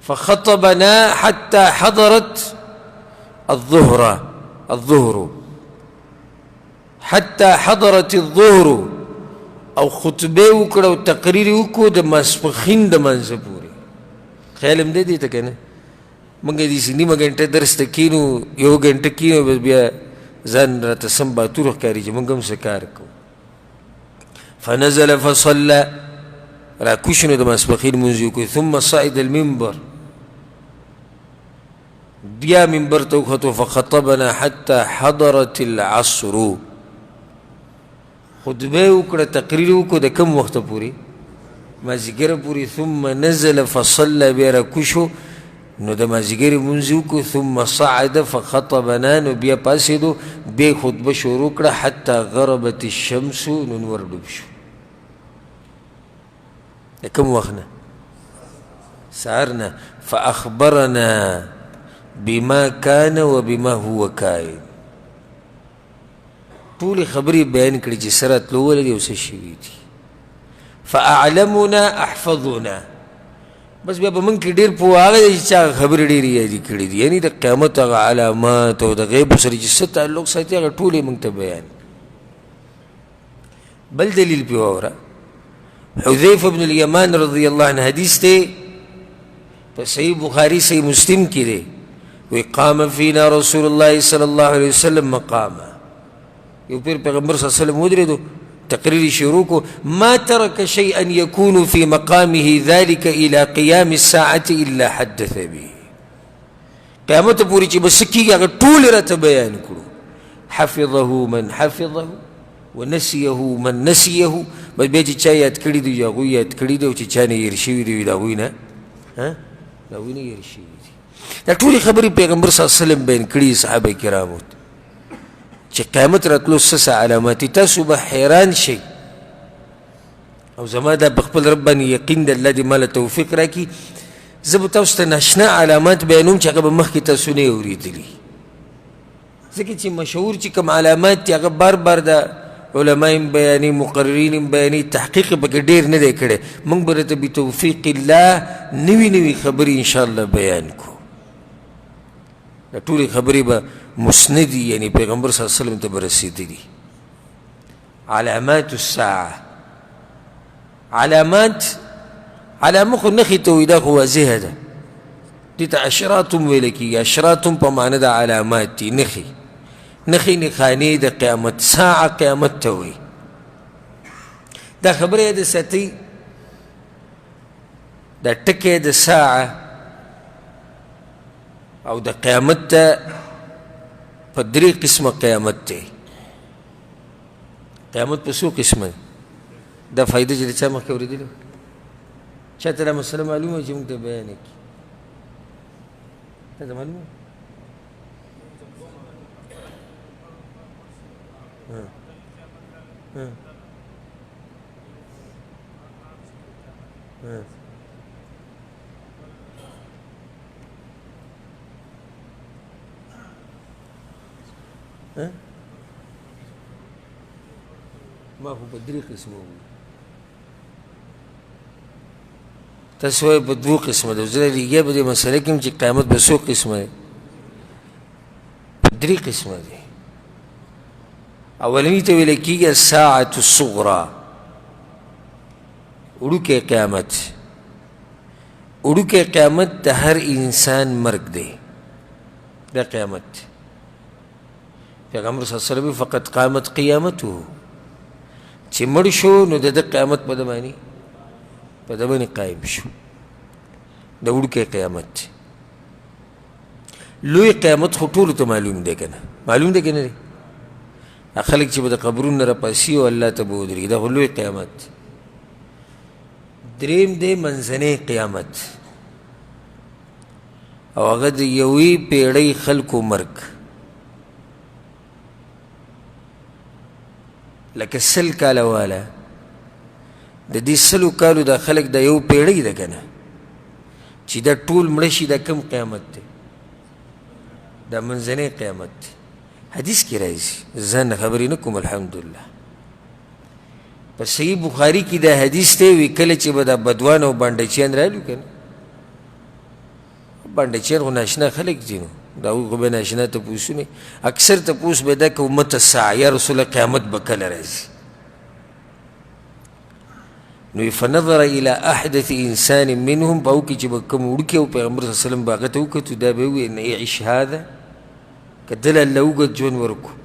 فخطبنا حتى حضرت الظهر حتى حضرت الظهر او خطبه وکړه او تقریر وکړو د ماسپخین د منځه پورې. خیال هم دی ته کنه موږ دې نیمه غنټه درس ته کینو یو غنټه کینو بیا ځان راته سم باتور ښکاري چې موږ هم څه کار کوو. فنزل فصلى را کوشنو د ماسپخین منځ وکړو ثم صعد المنبر بیا منبر ته وختو فخطبنا حتى حضرت العصر خطبه وکړه تقریر وکړو د کم وخت پورې مازیګر پورې ثم نزل فصلى بیا را کوشو نو د مازیګر منځ وکړو ثم صعد فخطبنا نو بیا پاسېدو بیا خطبه شروع کړه حتى غربت الشمس نو نور ډوب شو. د کم وخت نه سهار فأخبرنا بما كان وبما هو كائن. ټولې خبرې بیان کړي چې سره تلو ولګي او څه شوي دي. فأعلمنا أحفظنا بس بیا به موږ کې ډېر پوه هغه دی چې هغه خبرې ډېرې یادې کړي دي یعنې د قیامت هغه علامات او د غیبو سره چې څه تعلق ساتي هغه ټول یې موږ ته بیان. بل دلیل پې واوره حذیفه بن الیمان رضی الله عنه حدیث دی په صحیح بخاري صحیح مسلم کې دی وی قام فینا رسول الله صلی الله علیه وسلم مقاما. یو پیر پیغمبر صلی الله علیه وسلم ودرېدو تقریر شروع کو ما ترك شيئا يكون في مقامه ذلك الى قيام الساعه الا حدث به. قیامت پوری چې بس کیږي هغه ټول راته بیان کړو. حفظه من حفظه ونسيه من نسيه بس بیا چې چا یاد کړي دي هغوی یاد کړي دي او چې چا نه هېر شوي دي د هغوی نه د هغوی نه هېر شوي دي. دا ټولې خبرې پیغمبر صلی الله علیه وسلم بیان کړي صحابه کرامو ته چې قیامت راتلو څه علامات دي. تاسو به حیران شئ او زما دا په خپل رب باندې یقین د الله دې ماله توفیق راکړي زه به تاسو ته ناشنا علامات بیانوم چې هغه به مخکې تاسو نه یې اورېدلي ځکه چې مشهور چې کوم علامات دي هغه بار بار د علما هم بیانې مقررین هم بیانې تحقیق یې پکې ډېر نه دی کړی. موږ به راته بتوفیق الله نوي نوي خبرې انشاءالله بیان کړو. دا ټولې خبرې به مسندي یعنی پیغمبر صلی الله علیه وسلم ته به رسېدلي. علامات الساعه علامات علامه خو نښې ته وایي دا خو واضحه ده دې ته اشرات هم ویله کېږي. اشرات هم په معنه د علامات دي نښې نښانې د قیامت ساعه قیامت ته وایي. دا خبره یې د ساتئ دا ټکی د ساعه او د قیامت ته په درې قسمه قیامت دی. قیامت په څو قسمه دی دا فایده چې د چا مخکې اورېدلې چا ته دا مسله معلومه چې موږ ته بیان یې کړي تا ته معلومه ما خو په درې قسمه وویل تاسو وایئ په دوه قسمه ده. زه لږ په دې مسله کې یم چې قیامت په څو قسمه دی په درې قسمه دی. اولني ته ویل کېږي الساعة الصغرى وړوکی قیامت. وړوکی قیامت د هر انسان مرګ دی دا قیامت دی. پیغمبر صلی الله علیه وسلم فقط قامت قیامته چې مړ شو نو د ده قیامت په ده باندې قایم شو. د وړوکی قیامت دی. لوی قیامت خو ټولو ته معلوم دی که نه معلوم دی که نه دی خلک چې به د قبرونو نه راپاسي او الله ته به ودرېږي دا خو لوی قیامت دی. دریم دی منځنی قیامت او هغه د یوې پیړۍ خلکو مرګ لکه 100 کاله واله د دې 100 کالو دا خلک د یو پیړۍ ده که نه چې دا ټول مړه شي دا کم قیامت دی دا منځنی قیامت دی حدیث کې راځي ځان خبرې نه کوم الحمدلله په صحیح بخاري کې دا حدیث دی وی کله چې به دا بدوان او بانډچیان رالو که نه بانډچیان خو ناشنا خلک دي نو دا هغوی خو به ناشنا تپوسونه اکثر تپوس به دا که امت الساعه یا رسول الله قیامت به کله راځي نو فنظر الى احدث انسان منهم په هغو کې چې به کوم وړوکی او پیغمبر صلی الله علیه وسلم به هغه ته وکتو دا به ووایي ان اعش هذا که دله الله اوږد ژوند ورکړو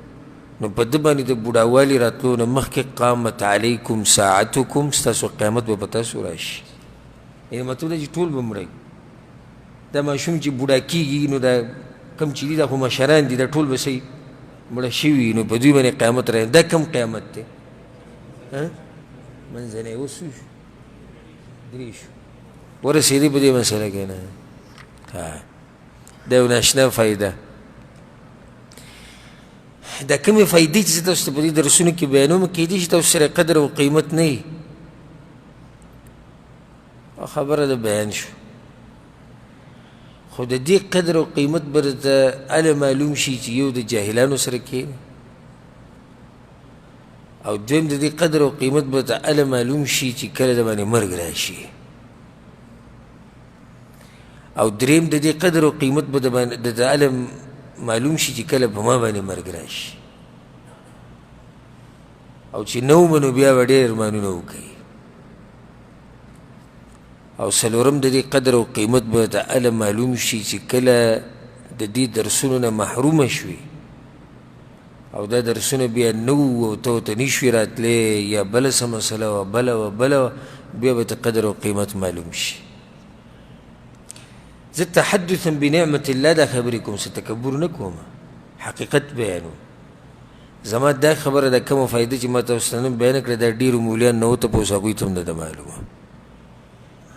نو په ده باندې د بوډاوالي راتلو نه مخکې قامت علیکم ساعتکم ستاسو قیامت به په تاسو راشي یعنې مطلب ده چې ټول به مړی دا ماشوم چې بوډا کېږي نو دا کم چې دي دا خو مشران دي دا ټول به صحیح مړه شوي نو په دوی باندې قیامت راځي دا کم قیامت دی منځنی اوس څو شو درې شو ورسېدې په دې مسله کې نه دا یو ناشنا فایده دا کومې فایدې چې زه تاسو ته په دې درسونو کې بیانوم کیدای شي تاسو سره قدر او قیمت نه وي خبره د بیان شو خو د دې قدر او قیمت به درته هله معلوم شي چې یو د جاهلانو سره کښېني او دویم د دې قدر او قیمت به درته هله معلوم شي چې کله د باندې مرګ راشي او دریم د دې قدر او قیمت به درته هله معلوم شي چې کله په ما باندې مرګ راشي او چې نه ومنو بیا به ډېر ارمانونه وکوي او څلورم د دې قدر او قیمت به ته هله معلوم شي چې کله د دې درسونو نه محرومه شوي او دا درسونه بیا نه وو او ته ورته نشوې راتلی یا بله څه مسله وه بله وه بله وه بیا به ته قدر او قیمت معلوم شي زه تحدثا بنعمت الله دا خبرې کوم څه تکبر نه کوم حقیقت بیانوم زما دا خبره ده کومه فایده چې ما تاسو ته نن بیان کړې دا ډېرو مولیان نه وتپوس هغوی ته هم نه ده معلومه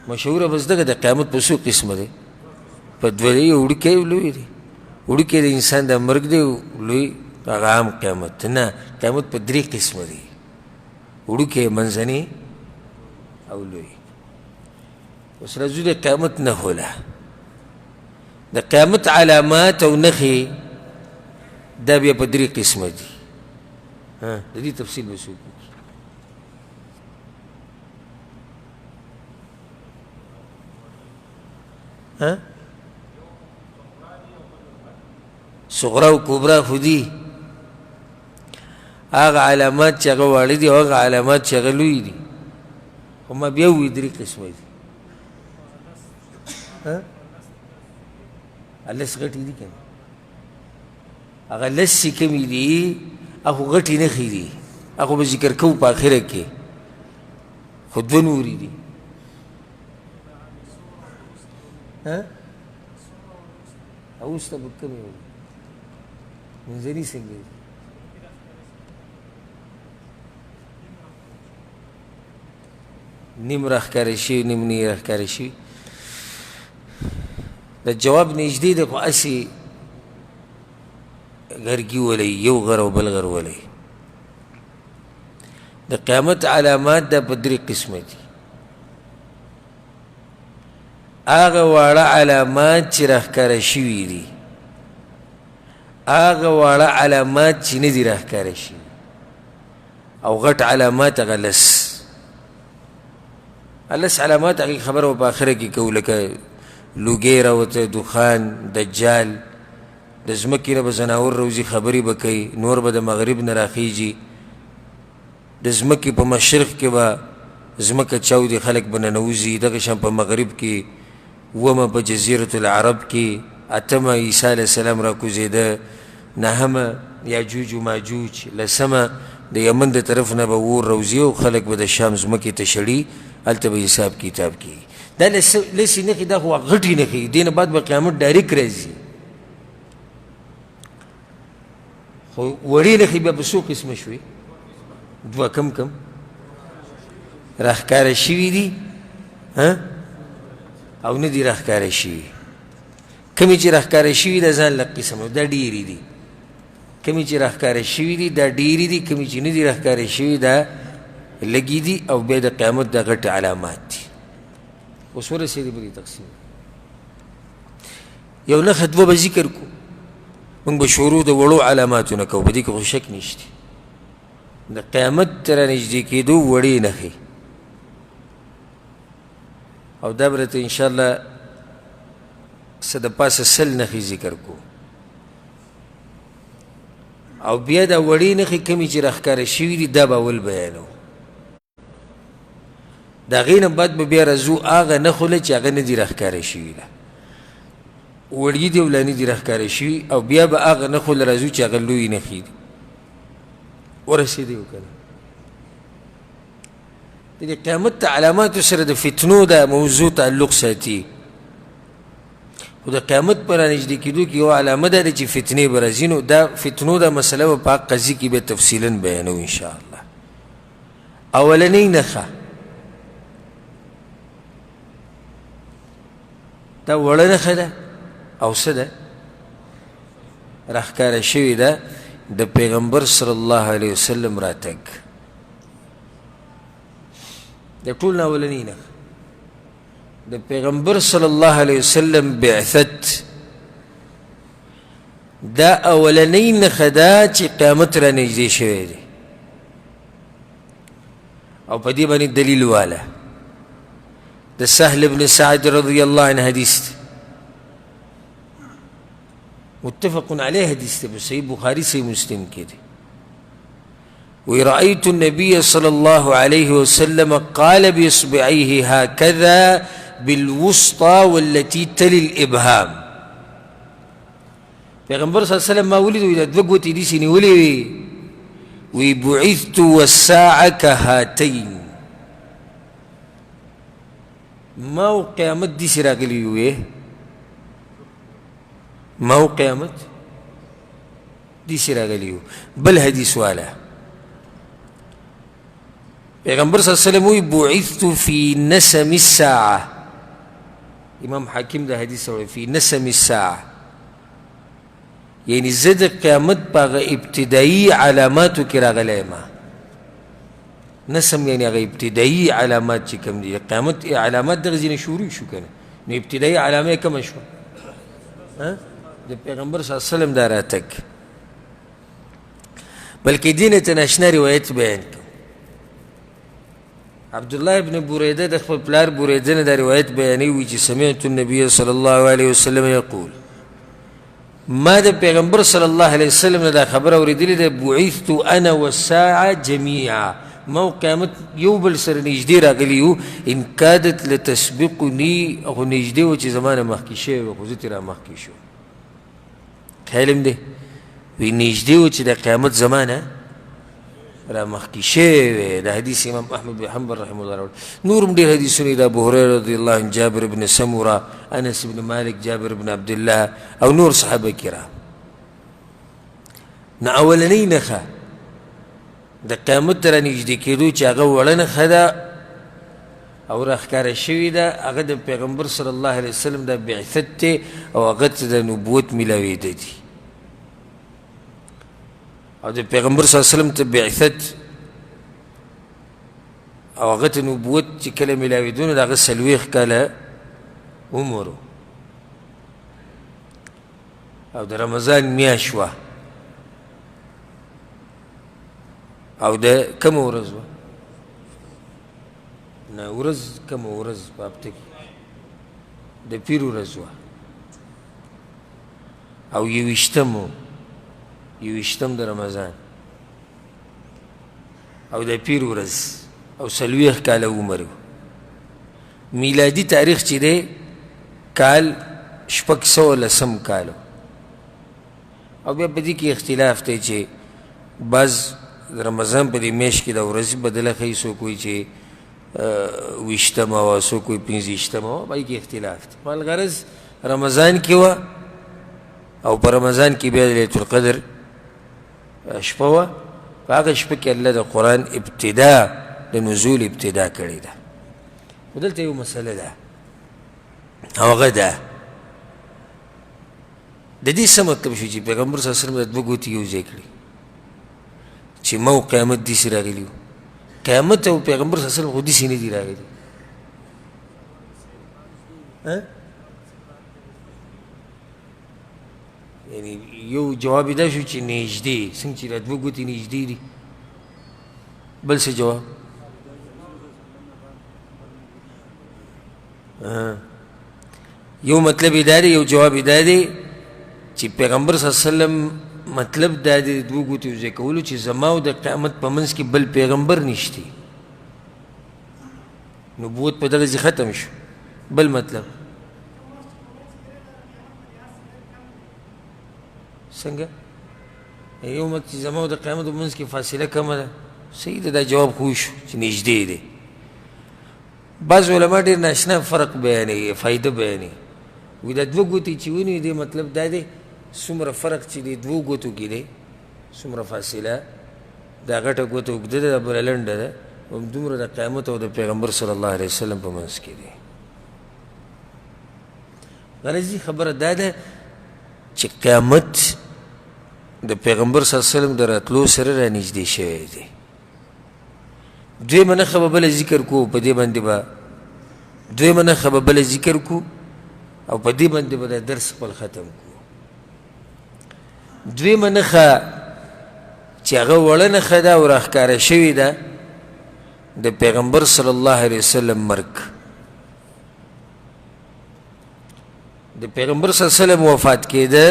مشهوره بس دغه د قیامت په څو قسمه دی په دوه دی وړوکی او لوی دی وړوکی د انسان د مرګ دی لوی هغه عام قیامت نه قیامت په درې قسمه دی وړوکی منځنی او لوی اوس راځو د قیامت نښوله د قیامت علامات او نښې دا بیا په درې قسمه دي د دې تفصیل به څوک صغرا او کبرا خو دي هغه علامات چې هغه واړه دي او هغه علامات چې هغه لوی دي خو ما بیا ووایي درې قسمه دي لس غټې دي که نه هغه لس چې کمې دي هغه غټې نښې دي هغه به ذکر کوو په اخره کې خو دوه نورې دي اوسته به کمې وي منځني څنګه دي نیم راښکاره شوي نیم نه راښکاره شوي د جواب نږدې دی خو هسې غرګي ولی یو غر او بل غر ولی د قیامت علامات دا په درې قسمه دي هغه واړه علامات چې راښکاره شوي دي هغه واړه علامات چې نه دي راښکاره شوي او غټ علامات هغه لس علامات هغې خبره به په آخره کې کوو لکه لوګی راوته دخان دجال د ځمکې نه به ځناور روزي خبرې به کوي نور به د مغرب نه راخیږي د ځمکې په مشرق کې به ځمکه چاودي خلک به ننوځي دغه شان په مغرب کې اومه په جزیرة العرب کې اتمه عیسی علیه السلام راکوزېده نهمه یاجوج و ماجوج لسمه د یمن د طرف نه به اور روزي او خلک به د شام ځمکې ته شړي هلته به حساب کتاب کېږي دا لسې نښې دا خو غټې نښې دې نه بعد به قیامت ډایرکټ راځي خو وړې نښې بیا په څو قسمه شوې دوه کم راښکاره شوي دي او نه دي راښکاره شوي کومې چې راښکاره شوي دا ځان لږ قسم دا ډېرې دي کومې چې راښکاره شوي دي دا ډېرې دي کومې چې نه دي راښکاره شوي دا لږې دي او بیا د قیامت دا غټ علامات دي اوس ورسېدې په دې تقسیم یو نښه دوه به ذکر کو موږ به شروع د وړو علاماتو نه کوو په دې کې خو شک نشته د قیامت ته رانږدې کېدو وړې نښې او دا به راته انشاءالله څه د پاسه 100 نښې ذکر کو او بیا دا وړې نښې کمې چې راښکاره شوي دي دا به اول بیانو د هغې نه بعد به بیا راځو هغه نښو له چې هغه نه دي راښکاره شوي ده وړي دي او لا نه دي راښکاره شوي او بیا به هغه نښو له راځو چې هغه لویې نښې دي ورسېدی و که نه د دې قیامت ته علاماتو سره د فتنو دا موضوع تعلق ساتي خو د قیامت په رانږدې کېدو کې یوه علامه دا ده چې فتنې به راځي نو دا فتنو دا مسله به په هغه قضیې کې بیا تفصیلا بیانوو انشاءالله اولنۍ نښه دا وړه نښه ده او څه ده راښکاره شوې ده د پیغمبر صلی الله علیه وسلم راتګ د ټول نه اولنۍ نښه د پیغمبر صلی الله علیه وسلم بعثت دا اولنۍ نښه ده چې قیامت را نږدې شوی دی او په دې باندې دلیل واله د سهل بن سعد رضی الله عنه حدیث دی متفق علیه حدیث دی په صحیح بخاری صحیح مسلم کې دی وی رأيت النبي صلى الله عليه وسلم قال بإصبعيه هكذا بالوسطى والتي تلي الإبهام پیغمبر صلی الله علیه وسلم ما ولید وی دوه ګوتې داسې نیولې وی بعثت والساعة كهاتين ما و قیامت داسې راغلی وی ما و قیامت داسې راغلی بل حدیث والا پیغمبر صلی الله علیه وسلم وی بعثت فی نسم الساعة امام حاکم دا حدیث وی فی نسم الساعة یعنی زه د قیامت په هغه ابتدایي علاماتو کې راغلی ما نسم یعنی هغه ابتدایي علامات چې کوم دي قیامت علامات دغه ځینې شروع شو که نه نو ابتدایي علامه یې کومه شوه د پیغمبر صلی الله علیه وسلم دا راتګ بلکې دې نه ته ناشنا روایت بیان کړو عبدالله ابن بریده د خپل پلار بریده نه دا روایت بیانوي چې سمعت النبي صلی الله علیه وسلم یقول ما د پیغمبر صلی الله علیه وسلم نه دا خبره اورېدلې ده بعثت انا والساعه جمیعا ما و قیامت یو بل سره نږدې راغلي یو ان کادت لتسبقني خو نږدې و چې زما نه مخکې شوی و خو زه ترې را مخکې شو خیال م دی وی نږدې و چې د قیامت زما نه را مخکې شوی د حدیث امام احمد بن حنبل رحمه الله راوړي نور هم ډېر حدیثونه د ابو هریره رضی الله عنه جابر بن سموره انس بن مالک جابر بن عبدالله او نور صحابه کرام نه اولنۍ نښه د قیامت ته رانږدې کېدو چې هغه وړه نښه ده او راښکاره شوې ده هغه د پیغمبر صلی الله علیه وسلم د بعثت دی او هغه ته د نبوت میلاوېده دي او د پیغمبر صلی الله علیه وسلم ته بعثت او هغه ته نبوت چې کله میلاوېدو نو د هغه 40 کاله عمر او د رمضان میاشت وه او د کومه ورځ وه نه ورځ کومه ورځ په هفته کې د پیر ورځ وه او 21 د رمضان او د پیر ورځ او 40 کاله عمر میلادي تاریخ چې دی کال 610 کالو او بیا په دې کې اختلاف دی چې بعض رمضان په دې میاشت کې د ورځې بدله ښیي څوک وایي چې 20مه وه څوک وایي 25مه وه په دې کې اختلاف دی خو الغرض رمضان کې وه او په رمضان کې بیا لیلة القدر شپه وه په هغه شپه کې الله د قرآن ابتدا د نزول ابتدا کړې ده خو دلته یو مسله ده او هغه ده د دې څه مطلب شو چې پیغمبر صلی الله علیه وسلم د دوه ګوتې یو ځای کړي چې ما و قیامت داسې راغلي وو قیامت او پیغمبر صلی الله علیه وسلم خو داسې نه دي راغلي یعنی یو جواب یې دا شو چې نږدې څنګه چې را دوه ګوتې نږدې دي بل څه جواب یو مطلب یې دا دی یو جواب یې دا دی چې پیغمبر صلی الله علیه وسلم مطلب دا دی دوه ګوتې یو ځای کولو چې زما او د قیامت په منځ کې بل پیغمبر نشته نبوت په دغه ځای ختم شو بل مطلب څنګه یو مت چې زما او د قیامت په منځ کې فاصله کمه ده صحیح ده دا جواب خو شو چې نږدې دی بعض علما ډېر ناشنا فرق بیانوي فایده بیانوي وایي دا دوه ګوتې چې ونیوي دی مطلب دا دی څومره فرق چې دی دوو ګوتو کې دی څومره فاصله دا غټه ګوته اوږده ده دا بله لنډه ده همدومره د قیامت او د پیغمبر صلی الله علیه وسلم په منځ کې دی غرضي خبره دا ده چې قیامت د پیغمبر صلی الله علیه وسلم د راتلو سره را نږدې شوی دی دویمه نښه به بله ذکر کو په دې باندې به دویمه نښه به بله ذکر کو او په دې باندې به دا درس خپل ختم کو دویمه نښه چې هغه وړه نښه ده او راښکاره شوې ده د پیغمبر صلی الله علیه وسلم مرګ د پیغمبر صلی الله علیه وسلم وفات کېده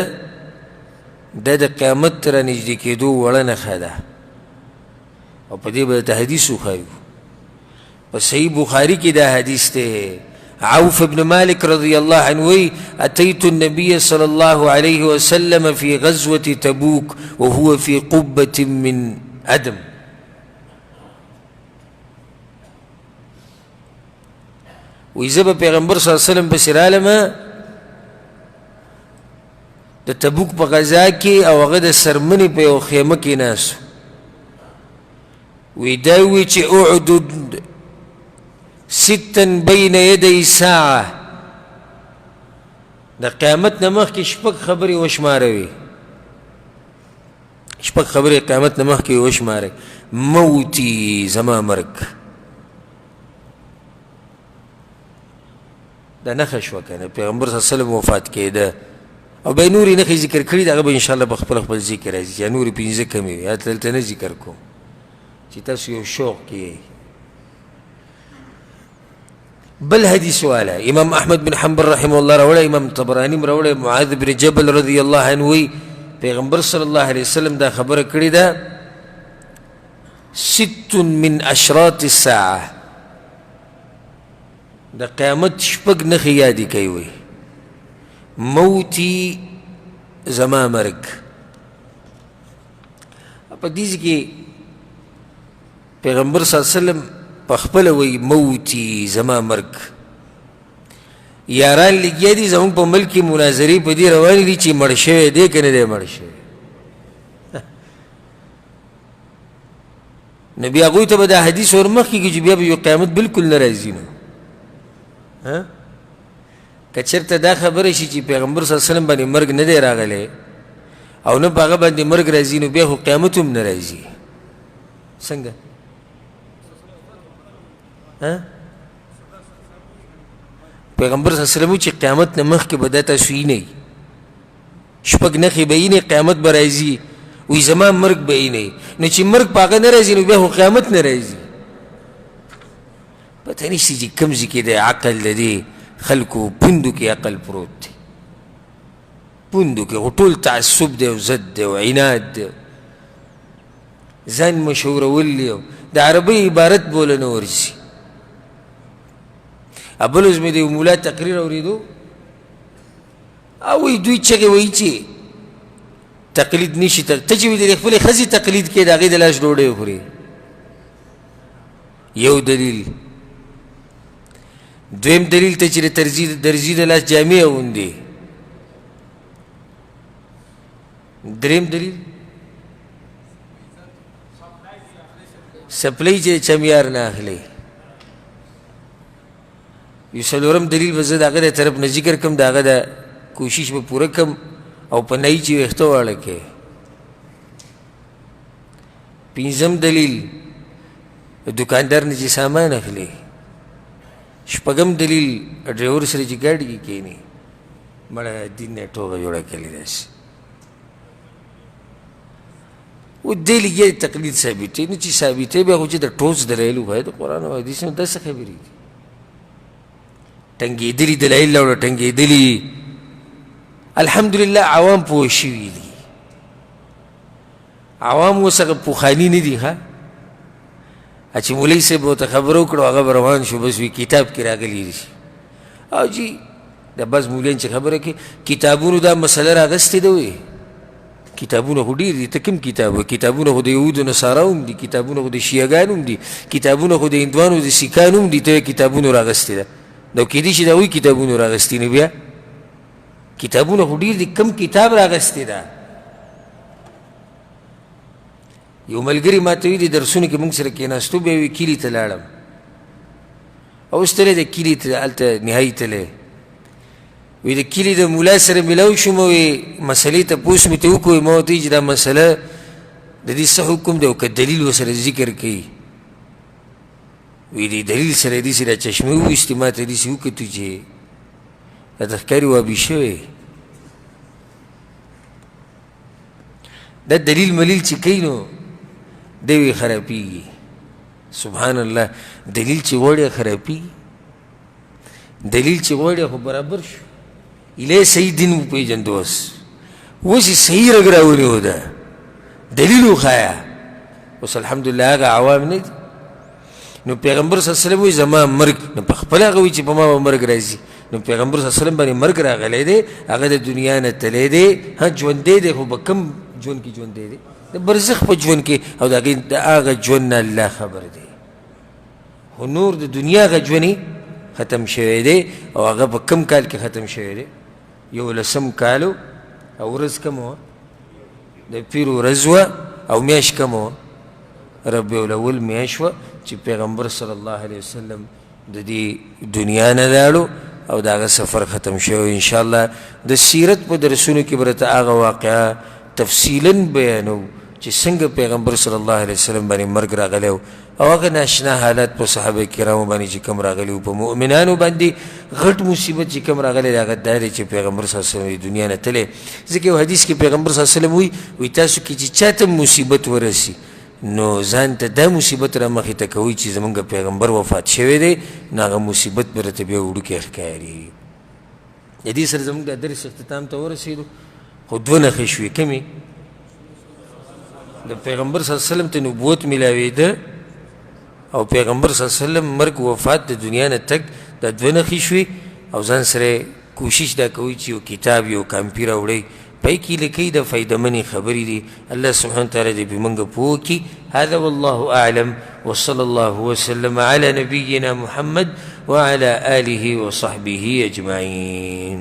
دا د قیامت ته را نږدې کېدو وړه نښه ده او په دې به د حدیث وښایو په صحیح بخاري کې دا حدیث دی عوف بن مالك رضي الله عنه أتيت النبي صلى الله عليه وسلم في غزوة تبوك وهو في قبة من أدم وإذا پیغمبر صلى الله عليه وسلم بسرالما د تبوک په غزا کې او هغه د سرمنې په یو خیمه کې ناست وی دا وی چې اعدد ستا بین یدی ساعه د قیامت نه مخکې شپږ خبرې وشماروي شپږ خبرې قیامت نه مخکې وشمارئ موتی زما مرګ دا نښه شوه که نه پیغمبر صلی الله علیه وسلم وفات کېده او به نورې نښې ذکر کړي دي هغه به انشاءالله په خپل خپل ذکر راځي چې نورې پنځه کمې وي دلته نه ذکر کوم چې تاسو یو شوق کې بل حدیث والا امام احمد بن حنبل رحمه الله راوړی امام طبراني راوړی معاذ بن جبل رضی الله عنه وی پیغمبر صلی الله علیه وسلم دا خبره کړې ده ست من اشراط الساعه د قیامت شپږ نښې یادې کوي وی موتی زما مرګ په دې کې پیغمبر صلی الله علیه وسلم پخپله وی موتی زما مرګ یاران لګیا دي زموږ په ملک کې مناظرې په دې روانې دي چې مړ شوی دی که نه دی مړ شوی نو بیا هغوی ته به دا حدیث ورمخکې کړي چې بیا به یو قیامت بلکل نه راځي نو که چېرته دا خبره شي چې پیغمبر صلی الله علیه وسلم باندې مرګ نه دی راغلی او نه په هغه باندې مرګ راځي نو بیا خو قیامت هم نه راځي څنګه پیغمبر صلی الله علیه وسلم چې قیامت نه مخکې به دا تاسو وینئ شپږ نښې به وینئ قیامت به راځي وایي زما مرګ به وینئ نو چې مرګ په هغه نه راځي نو بیا خو قیامت نه راځي پته نشته چې کوم ځای کې د عقل د دې خلکو پوندو کې عقل پروت دی پوندو کې خو ټول تعصب دی او ضد دی او عناد دی ځان مشهورول دی د عربۍ عبارت بوله نه ورځي بل ورځ مې د یو مولا تقریر اورېدو او وایي دوی چغې وایي چې تقلید نشي ته چې وایي د خپلې ښځې تقلید کې د هغې د لاس ډوډۍ وخوري یو دلیل دویم دلیل ته چې د درزي د لاس جامې اغوندي دریم دلیل سپلی چې چمیار نه اخلي یو څلورم دلیل به زه د هغه د طرف نه ذکر کړم د هغه د کوشش به پوره کړم او په نهي چې ویښته واړه کې پنځم دلیل دکاندار نه چې سامان اخلي شپږم دلیل ډرایور سره چې ګاډي کې کښېني مړه دین نه ټوغه جوړه کړې داسې و دې لګیا تقلید ثابتوي نو چې ثابتوي بیا خو چې د ټوس دلایل ووایه د قرآن او حدیث نو داسې خبرې دي ټنګېدلي دلایل راوړه ټنګېدلي الحمدلله عوام پوه شوي دي عوام اوس هغه پوخاني نه دي ښه چې مولوي صاحب ورته خبره وکړو هغه به روان شو بس وي کتاب کې راغلي دي او جي دا بس مولویان چې خبره کوي کتابونو دا مسله راغستې ده وایي کتابونه خو ډېر دي ته کوم کتاب وایي کتابونه خو د یهودو نصارا هم دي کتابونه خو د شیعهګانو هم دي کتابونه خو د هندوانو د سیکانو هم دي ته وایي کتابونو راغستې ده نو کیدای شي دا وایي کتابونو راغستې نه بیا کتابونه خو ډېر دي کوم کتاب راغستې ده یو ملګري ما ته وي د درسونو کې موږ سره کېناستو بیا وي کلي ته لاړم اوس تللی د کلي ته هلته نهایي تللی وی د کلي د ملا سره میلاو شوم وی مسلې تپوس مې ته وکړو ما ورته وایي چې دا مسله د دې څه حکم دی او که دلیل ورسره ذکر کوي وی دې دلیل سره داسې را چشمې وویستې ما ته داسې وکتو چې راته ښکاري وابي شوی دا دلیل ملیل چې کوي نو دی وی خرابېږي سبحان الله دلیل چې غواړي خرابېږي دلیل چې غواړي خو برابر شو الی صحیح دین وپېژنده اوس اوس یې صحیح رګ راونیو ده دلیل وښایه اوس الحمدلله هغه عوام نه دي نو پیغمبر صلی الله علیه وسلم وایي زما مرګ نو په خپله هغه وایي چې په ما به مرګ راځي نو پیغمبر صلی الله علیه وسلم باندې مرګ راغلی دی هغه د دنیا نه تلی دی ژوندی دی خو په کوم ژوند کې ژوندی دی د برزخ په ژوند کې او د هغه ژوند نه الله خبر دی خو نور د دنیا هغه ژوند ختم شوی دی او هغه په کوم کال کې ختم شوی دی 11 کالو او ورځ کوم وه د پیر ورځ وه او میاشت کوم وه ربیع الاول میاشت وه چې پیغمبر صلی الله علیه وسلم د دې دنیا نه لاړو او د هغه سفر ختم شوی انشاءالله د سیرت په درسونو کې به راته هغه واقعه تفصیلا بیانو چې څنګه پیغمبر صلی الله علیه وسلم باندې مرګ راغلی او هغه ناشنا حالات په صحابه کرامو باندې چې کوم راغلي وو په مؤمنانو باندې غټ مصیبت چې کوم راغلی هغه دا دی چې پیغمبر صلی الله علیه وسلم دنیا نه تللی ځکه یو حدیث کې پیغمبر صلی الله علیه وسلم وایي تاسو کې چې چاته مصیبت ورسي نو ځان ته دا مصیبت را مخې ته کوئ چې زمونږ پیغمبر وفات شوی دی نو هغه مصیبت به راته بیا وړوکی ښکاري د دې سره زمونږ دا درس اختتام ته ورسېدو خو دوه نښې شوې کومې د پیغمبر صلی الله علیه وسلم ته نبوت میلاوېده او پیغمبر صلی الله علیه وسلم مرګ وفات د دنیا نه تګ دا دوه نښې شوې او ځان سره کوشش دا کوئ چې یو کتاب یو کاپي راوړئ پای کې لیکي د فایدهمنې خبرې دي الله سبحانه وتعالی دې په موږ پوه کړي هذا والله اعلم وصلى الله وسلم على نبينا محمد وعلى آله وصحبه أجمعين.